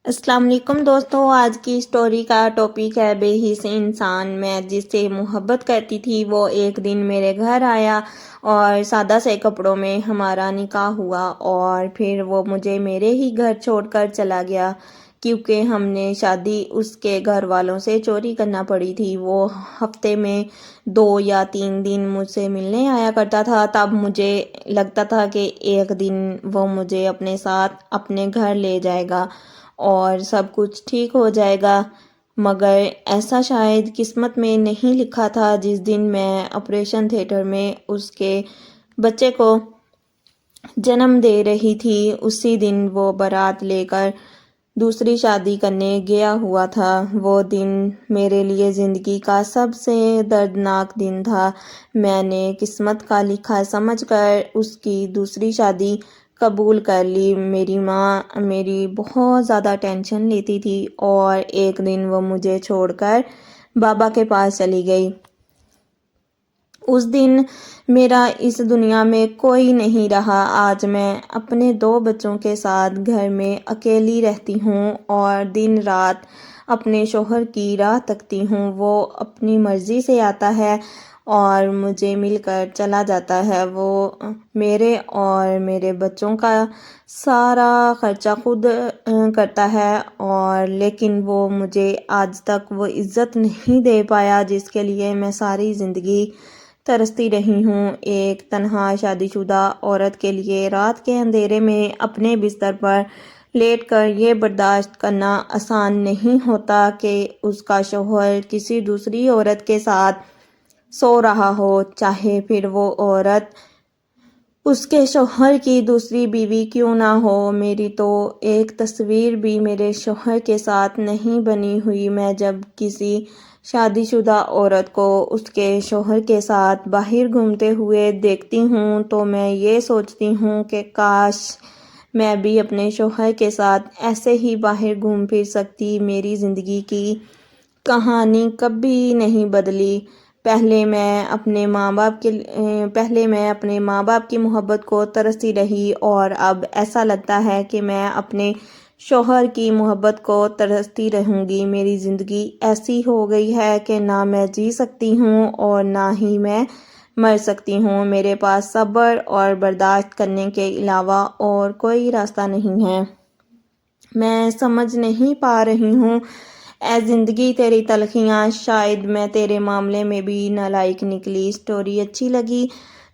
السلام علیکم دوستو، آج کی سٹوری کا ٹاپک ہے بے حس انسان۔ میں جس سے محبت کرتی تھی وہ ایک دن میرے گھر آیا اور سادہ سے کپڑوں میں ہمارا نکاح ہوا، اور پھر وہ مجھے میرے ہی گھر چھوڑ کر چلا گیا کیونکہ ہم نے شادی اس کے گھر والوں سے چوری کرنا پڑی تھی۔ وہ ہفتے میں 2 یا 3 دن مجھ سے ملنے آیا کرتا تھا۔ تب مجھے لگتا تھا کہ ایک دن وہ مجھے اپنے ساتھ اپنے گھر لے جائے گا اور سب کچھ ٹھیک ہو جائے گا، مگر ایسا شاید قسمت میں نہیں لکھا تھا۔ جس دن میں آپریشن تھیٹر میں اس کے بچے کو جنم دے رہی تھی، اسی دن وہ بارات لے کر دوسری شادی کرنے گیا ہوا تھا۔ وہ دن میرے لیے زندگی کا سب سے دردناک دن تھا۔ میں نے قسمت کا لکھا سمجھ کر اس کی دوسری شادی قبول کر لی۔ میری ماں میری بہت زیادہ ٹینشن لیتی تھی، اور ایک دن وہ مجھے چھوڑ کر بابا کے پاس چلی گئی۔ اس دن میرا اس دنیا میں کوئی نہیں رہا۔ آج میں اپنے 2 بچوں کے ساتھ گھر میں اکیلی رہتی ہوں اور دن رات اپنے شوہر کی راہ تکتی ہوں۔ وہ اپنی مرضی سے آتا ہے اور مجھے مل کر چلا جاتا ہے۔ وہ میرے اور میرے بچوں کا سارا خرچہ خود کرتا ہے، اور لیکن وہ مجھے آج تک وہ عزت نہیں دے پایا جس کے لیے میں ساری زندگی ترستی رہی ہوں۔ ایک تنہا شادی شدہ عورت کے لیے رات کے اندھیرے میں اپنے بستر پر لیٹ کر یہ برداشت کرنا آسان نہیں ہوتا کہ اس کا شوہر کسی دوسری عورت کے ساتھ سو رہا ہو، چاہے پھر وہ عورت اس کے شوہر کی دوسری بیوی کیوں نہ ہو۔ میری تو ایک تصویر بھی میرے شوہر کے ساتھ نہیں بنی ہوئی۔ میں جب کسی شادی شدہ عورت کو اس کے شوہر کے ساتھ باہر گھومتے ہوئے دیکھتی ہوں تو میں یہ سوچتی ہوں کہ کاش میں بھی اپنے شوہر کے ساتھ ایسے ہی باہر گھوم پھر سکتی۔ میری زندگی کی کہانی کبھی نہیں بدلی۔ پہلے میں اپنے ماں باپ کی محبت کو ترستی رہی، اور اب ایسا لگتا ہے کہ میں اپنے شوہر کی محبت کو ترستی رہوں گی۔ میری زندگی ایسی ہو گئی ہے کہ نہ میں جی سکتی ہوں اور نہ ہی میں مر سکتی ہوں۔ میرے پاس صبر اور برداشت کرنے کے علاوہ اور کوئی راستہ نہیں ہے۔ میں سمجھ نہیں پا رہی ہوں اے زندگی تیری تلخیاں، شاید میں تیرے معاملے میں بھی نالائق نکلی۔ سٹوری اچھی لگی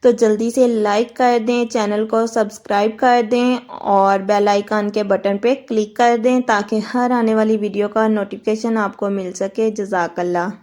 تو جلدی سے لائک کر دیں، چینل کو سبسکرائب کر دیں اور بیل آئیکن کے بٹن پہ کلک کر دیں تاکہ ہر آنے والی ویڈیو کا نوٹیفیکیشن آپ کو مل سکے۔ جزاک اللہ۔